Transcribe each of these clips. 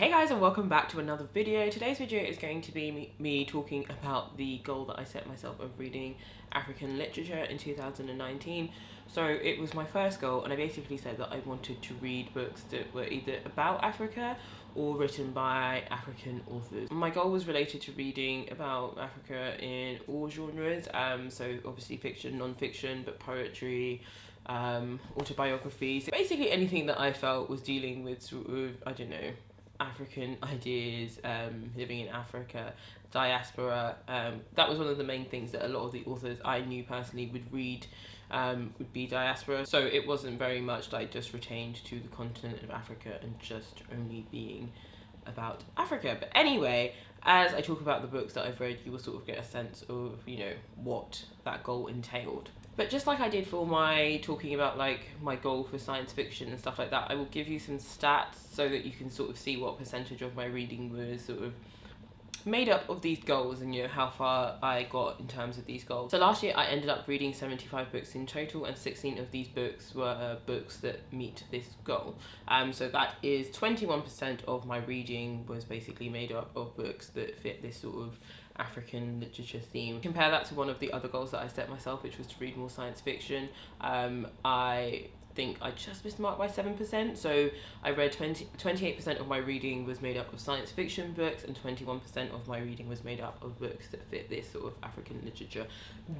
Hey guys, and welcome back to another video. Today's video is going to be me talking about the goal that I set myself of reading African literature in 2019. So it was my first goal, and I basically said that I wanted to read books that were either about Africa or written by African authors. My goal was related to reading about Africa in all genres, so obviously fiction, non-fiction, but poetry, autobiography, so basically anything that I felt was dealing with sort of, I don't know, African ideas, living in Africa, diaspora. That was one of the main things that a lot of the authors I knew personally would read, would be diaspora. So it wasn't very much like just retained to the continent of Africa and just only being about Africa. But anyway, as I talk about the books that I've read, you will sort of get a sense of, what that goal entailed. But just like I did for my talking about like my goal for science fiction and stuff like that, I will give you some stats so that you can sort of see what percentage of my reading was sort of made up of these goals and how far I got in terms of these goals. So last year I ended up reading 75 books in total, and 16 of these books were books that meet this goal. So that is 21% of my reading was basically made up of books that fit this sort of African literature theme. Compare that to one of the other goals that I set myself, which was to read more science fiction. I think I just missed the mark by 7%. So I read 28% of my reading was made up of science fiction books, and 21% of my reading was made up of books that fit this sort of African literature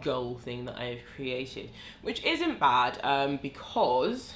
goal thing that I've created, which isn't bad, because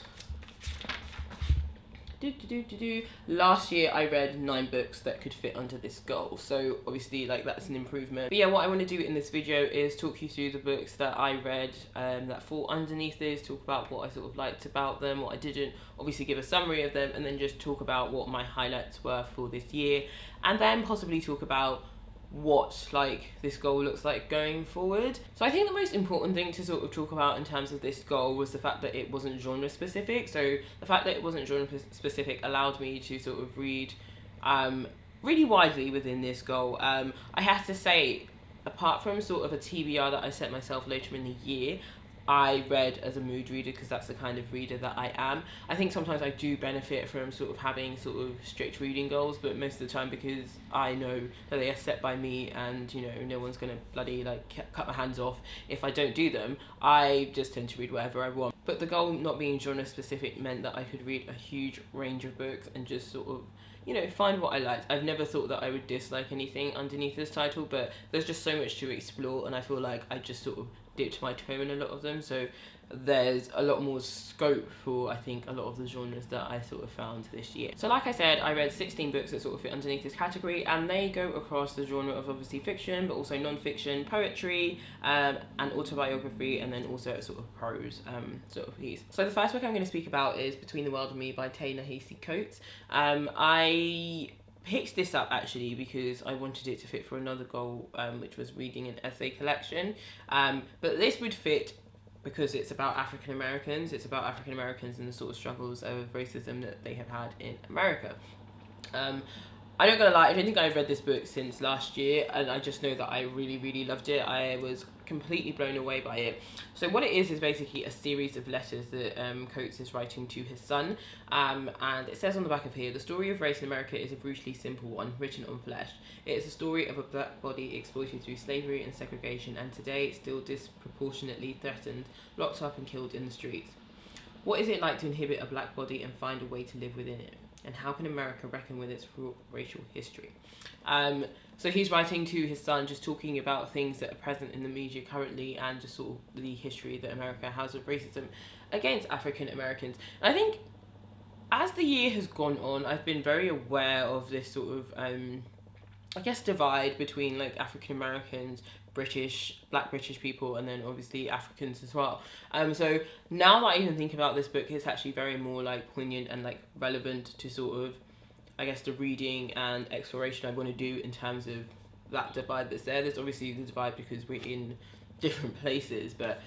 last year I read 9 books that could fit under this goal, so obviously like that's an improvement. But yeah, what I want to do in this video is talk you through the books that I read that fall underneath this, talk about what I sort of liked about them, what I didn't, obviously give a summary of them, and then just talk about what my highlights were for this year, and then possibly talk about what like this goal looks like going forward. So I think the most important thing to sort of talk about in terms of this goal was the fact that it wasn't genre specific. So the fact that it wasn't genre specific allowed me to sort of read really widely within this goal. I have to say, apart from sort of a TBR that I set myself later in the year, I read as a mood reader because that's the kind of reader that I am. I think sometimes I do benefit from sort of having sort of strict reading goals, but most of the time, because I know that they are set by me and no one's gonna bloody like cut my hands off if I don't do them, I just tend to read whatever I want. But the goal not being genre specific meant that I could read a huge range of books and just sort of find what I liked. I've never thought that I would dislike anything underneath this title, but there's just so much to explore, and I feel like I just sort of dipped my toe in a lot of them, so there's a lot more scope for, I think, a lot of the genres that I sort of found this year. So like I said, I read 16 books that sort of fit underneath this category, and they go across the genre of obviously fiction, but also non-fiction, poetry, and autobiography, and then also a sort of prose sort of piece. So the first book I'm going to speak about is Between the World and Me by Ta-Nehisi Coates. I picked this up actually because I wanted it to fit for another goal, which was reading an essay collection, but this would fit because it's about African Americans. It's about African Americans and the sort of struggles of racism that they have had in America. I'm not gonna lie, I don't think I've read this book since last year, and I just know that I really loved it. I was completely blown away by it. So what it is basically a series of letters that Coates is writing to his son, and it says on the back of here, the story of race in America is a brutally simple one, written on flesh. It is a story of a black body exploited through slavery and segregation, and today still disproportionately threatened, locked up and killed in the streets. What is it like to inhabit a black body and find a way to live within it? And how can America reckon with its racial history? So he's writing to his son, just talking about things that are present in the media currently, and just sort of the history that America has of racism against African Americans. And I think as the year has gone on, I've been very aware of this sort of, I guess, divide between like African Americans, black British people, and then obviously Africans as well. So now that I even think about this book, it's actually very more like poignant and like relevant to sort of, I guess, the reading and exploration I want to do in terms of that divide that's there. There's obviously the divide because we're in different places, but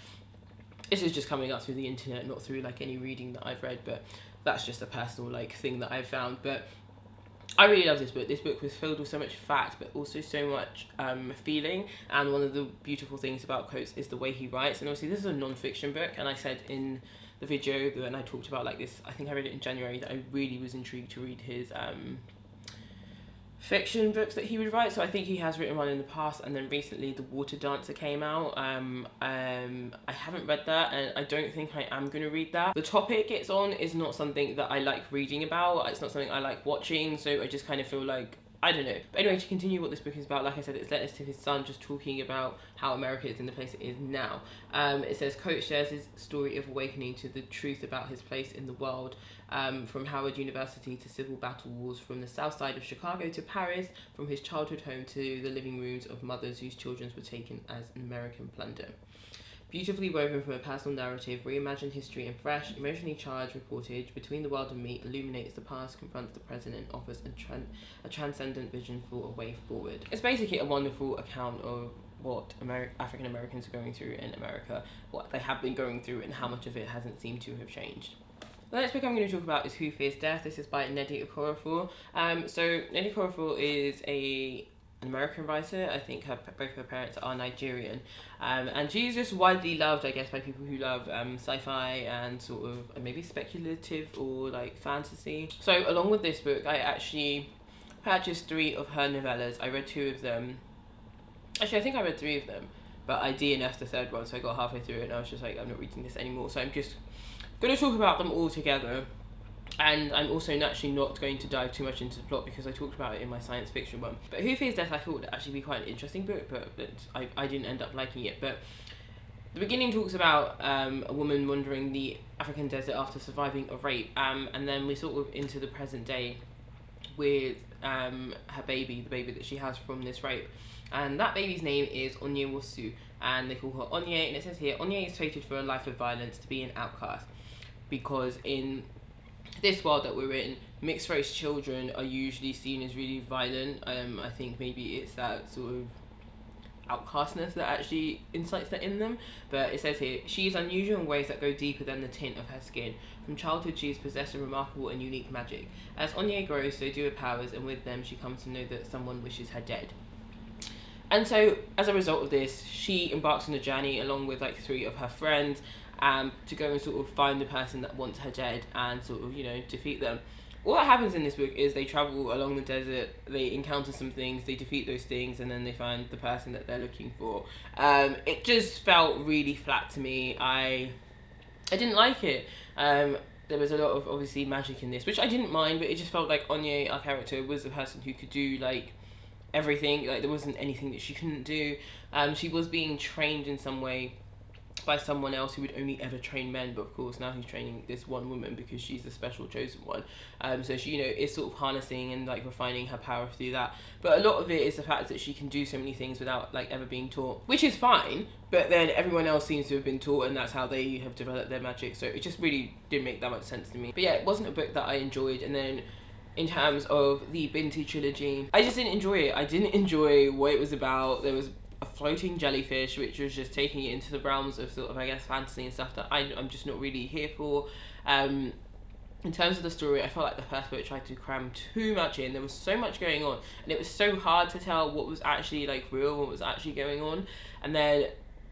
this is just coming up through the internet, not through like any reading that I've read, but that's just a personal like thing that I've found. But I really love this book. This book was filled with so much fact, but also so much feeling. And one of the beautiful things about Coates is the way he writes. And obviously this is a non-fiction book, and I said in the video when I talked about like this, I think I read it in January, that I really was intrigued to read his fiction books that he would write. So I think he has written one in the past, and then recently The Water Dancer came out. I haven't read that, and I don't think I am going to read that. The topic it's on is not something that I like reading about. It's not something I like watching, so I just kind of feel like, I don't know. But anyway, to continue what this book is about, like I said, it's letters to his son, just talking about how America is in the place it is now. It says, Coach shares his story of awakening to the truth about his place in the world, from Howard University to civil battle wars, from the south side of Chicago to Paris, from his childhood home to the living rooms of mothers whose children were taken as American plunder. Beautifully woven from a personal narrative, reimagined history and fresh, emotionally charged reportage between the world and me illuminates the past, confronts the present, and offers a transcendent vision for a way forward. It's basically a wonderful account of what African Americans are going through in America, what they have been going through, and how much of it hasn't seemed to have changed. The next book I'm going to talk about is Who Fears Death. This is by Nnedi Okorafor. So Nnedi Okorafor is an American writer. I think both her parents are Nigerian, and she's just widely loved, I guess, by people who love sci-fi and sort of maybe speculative or like fantasy. So along with this book, I actually purchased 3 of her novellas. I read 2 of them. Actually, I think I read 3 of them, but I DNF'd the 3rd one, so I got halfway through it and I was just like, I'm not reading this anymore. So I'm just going to talk about them all together. And I'm also naturally not going to dive too much into the plot because I talked about it in my science fiction one. But Who Fears Death I thought would actually be quite an interesting book, but I didn't end up liking it. But the beginning talks about a woman wandering the African desert after surviving a rape, and then we're sort of into the present day with her baby, the baby that she has from this rape. And that baby's name is Onyewosu, and they call her Onye, and it says here, Onye is fated for a life of violence, to be an outcast, because in this world that we're in, mixed race children are usually seen as really violent. I think maybe it's that sort of outcastness that actually incites that in them. But it says here, she is unusual in ways that go deeper than the tint of her skin. From childhood she is possessed of remarkable and unique magic. As Onye grows, so do her powers, and with them she comes to know that someone wishes her dead. And so as a result of this, she embarks on a journey along with like 3 of her friends, to go and sort of find the person that wants her dead and sort of, you know, defeat them. All that happens in this book is they travel along the desert, they encounter some things, they defeat those things, and then they find the person that they're looking for. It just felt really flat to me. I didn't like it. There was a lot of obviously magic in this, which I didn't mind, but it just felt like Onye, our character, was the person who could do like everything. Like there wasn't anything that she couldn't do. She was being trained in some way by someone else who would only ever train men, but of course now he's training this one woman because she's the special chosen one. So she, you know, is sort of harnessing and like refining her power through that. But a lot of it is the fact that she can do so many things without like ever being taught, which is fine, but then everyone else seems to have been taught, and that's how they have developed their magic. So it just really didn't make that much sense to me. But yeah, it wasn't a book that I enjoyed. And then in terms of the Binti Trilogy, I just didn't enjoy it. I didn't enjoy what it was about. There was a floating jellyfish, which was just taking it into the realms of sort of, I guess, fantasy and stuff that I'm just not really here for. In terms of the story, I felt like the first book tried to cram too much in. There was so much going on, and it was so hard to tell what was actually like real, what was actually going on. And then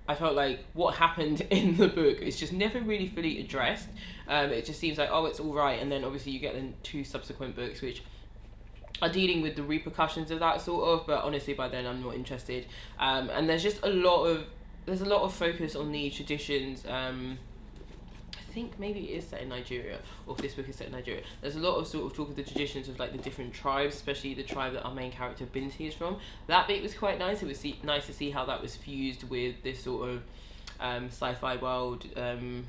I felt like what happened in the book is just never really fully addressed. It just seems like, oh, it's all right, and then obviously you get the 2 subsequent books which are dealing with the repercussions of that sort of, but honestly by then I'm not interested. And there's just a lot of focus on the traditions. I think maybe it is set in Nigeria, or if this book is set in Nigeria. There's a lot of sort of talk of the traditions of like the different tribes, especially the tribe that our main character Binti is from. That bit was quite nice. It was nice to see how that was fused with this sort of sci-fi world, and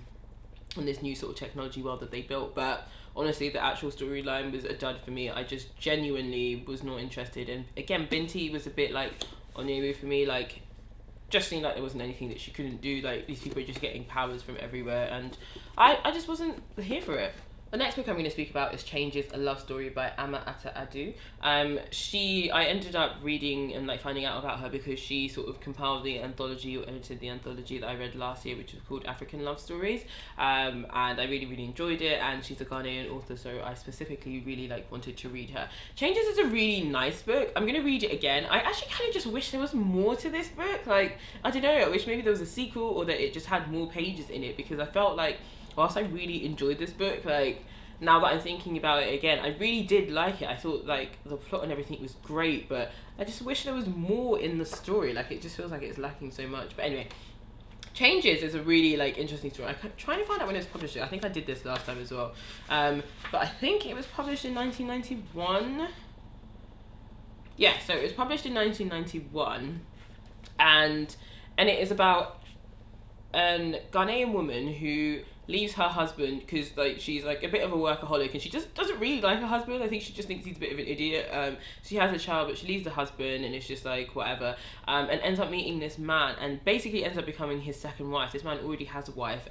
this new sort of technology world that they built. But honestly, the actual storyline was a dud for me. I just genuinely was not interested. And again, Binti was a bit like Onyewu for me. Like, just seemed like there wasn't anything that she couldn't do. Like, these people are just getting powers from everywhere, and I just wasn't here for it. The next book I'm going to speak about is Changes, a Love Story by Ama Ata Adu. I ended up reading and like finding out about her because she sort of compiled the anthology, or edited the anthology that I read last year, which was called African Love Stories. And I really, really enjoyed it, and she's a Ghanaian author, so I specifically really like wanted to read her. Changes is a really nice book. I'm going to read it again. I actually kind of just wish there was more to this book. Like, I don't know, I wish maybe there was a sequel, or that it just had more pages in it, because I felt like whilst I really enjoyed this book, like, now that I'm thinking about it again, I really did like it. I thought like the plot and everything was great, but I just wish there was more in the story. Like it just feels like it's lacking so much. But anyway, Changes is a really like interesting story. I'm trying to find out when it was published. I think I did this last time as well, but I think it was published in 1991. Yeah, so it was published in 1991, and it is about a Ghanaian woman who leaves her husband because like she's like a bit of a workaholic and she just doesn't really like her husband. I think she just thinks he's a bit of an idiot. She has a child, but she leaves the husband and it's just like whatever, and ends up meeting this man and basically ends up becoming his second wife. This man already has a wife.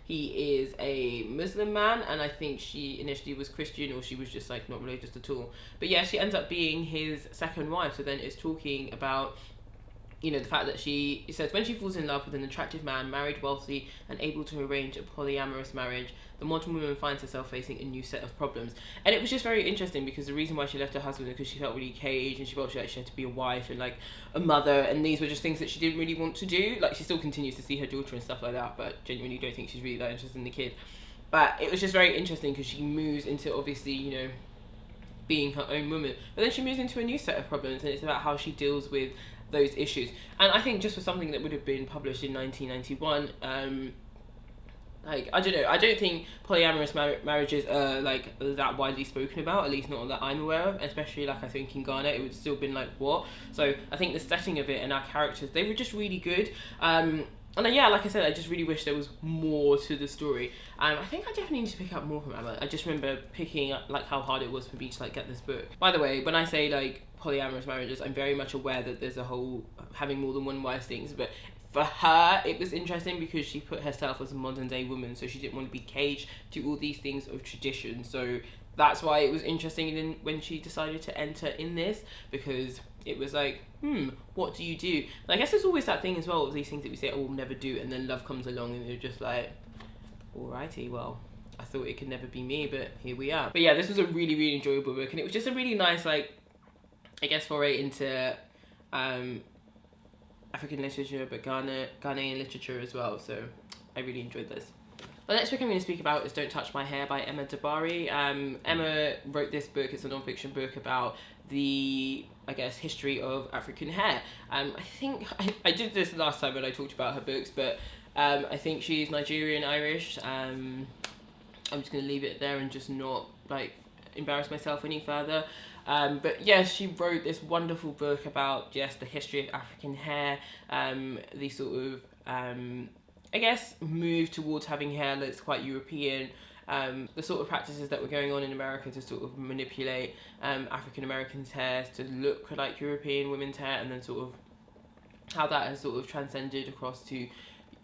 He is a Muslim man, and I think she initially was Christian, or she was just like not religious at all. But yeah, she ends up being his second wife. So then it's talking about, you know, the fact that it says, when she falls in love with an attractive man, married, wealthy, and able to arrange a polyamorous marriage, the modern woman finds herself facing a new set of problems. And it was just very interesting because the reason why she left her husband was because she felt really caged and she felt like she had to be a wife and like a mother, and these were just things that she didn't really want to do. Like she still continues to see her daughter and stuff like that, but genuinely don't think she's really that interested in the kid. But it was just very interesting because she moves into, obviously, you know, being her own woman, but then she moves into a new set of problems, and it's about how she deals with those issues. And I think just for something that would have been published in 1991, like I don't know, I don't think polyamorous marriages are like that widely spoken about, at least not that I'm aware of, especially like I think in Ghana it would still been like what. So I think the setting of it and our characters, they were just really good. And yeah, like I said, I just really wish there was more to the story. I think I definitely need to pick up more from Emma. I just remember picking up like how hard it was for me to like get this book. By the way, when I say like polyamorous marriages, I'm very much aware that there's a whole having more than one wife things, but for her it was interesting because she put herself as a modern day woman, so she didn't want to be caged to all these things of tradition. So that's why it was interesting when she decided to enter in this, because it was like, what do you do? And I guess there's always that thing as well of these things that we say, oh, we'll never do, and then love comes along and you're just like, alrighty, well, I thought it could never be me, but here we are. But yeah, this was a really, really enjoyable book, and it was just a really nice, like, I guess foray into African literature, but Ghanaian literature as well, so I really enjoyed this. The next book I'm going to speak about is Don't Touch My Hair by Emma Dabari. Emma wrote this book. It's a non-fiction book about the, I guess, history of African hair. I think I did this last time when I talked about her books, but I think she's Nigerian Irish. I'm just going to leave it there and just not like embarrass myself any further. But yes, she wrote this wonderful book about just the history of African hair, the sort of I guess move towards having hair that's quite European, the sort of practices that were going on in America to sort of manipulate African Americans' hair to look like European women's hair, and then sort of how that has sort of transcended across to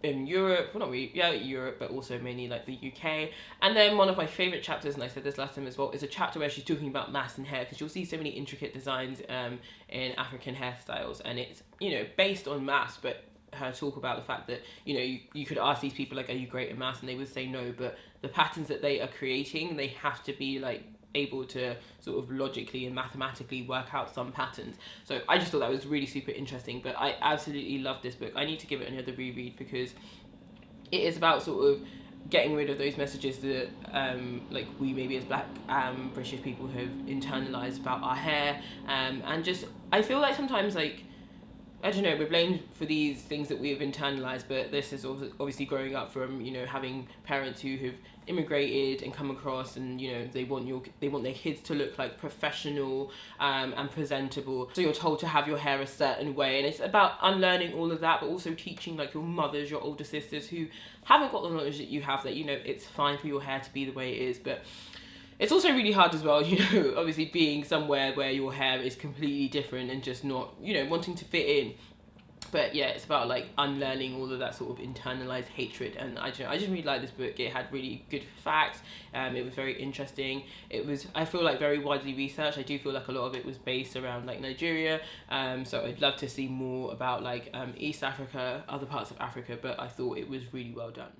Europe, well not really, yeah, Europe, but also mainly like the UK. And then one of my favourite chapters, and I said this last time as well, is a chapter where she's talking about mass and hair, because you'll see so many intricate designs in African hairstyles, and it's, you know, based on mass, but her talk about the fact that, you know, you could ask these people like, are you great at mass, and they would say no, but the patterns that they are creating, they have to be like able to sort of logically and mathematically work out some patterns. So I just thought that was really super interesting, but I absolutely love this book. I need to give it another reread because it is about sort of getting rid of those messages that like we maybe as black British people have internalized about our hair, and just I feel like sometimes like, I don't know, we're blamed for these things that we have internalized, but this is also obviously growing up from, you know, having parents who have immigrated and come across, and, you know, they want their kids to look like professional and presentable. So you're told to have your hair a certain way, and it's about unlearning all of that, but also teaching like your mothers, your older sisters who haven't got the knowledge that you have, that, you know, it's fine for your hair to be the way it is. But it's also really hard as well, you know, obviously being somewhere where your hair is completely different and just not, you know, wanting to fit in. But yeah, it's about like unlearning all of that sort of internalized hatred, and I just really like this book. It had really good facts. It was very interesting. It was, I feel like, very widely researched. I do feel like a lot of it was based around like Nigeria. So I'd love to see more about like East Africa, other parts of Africa. But I thought it was really well done.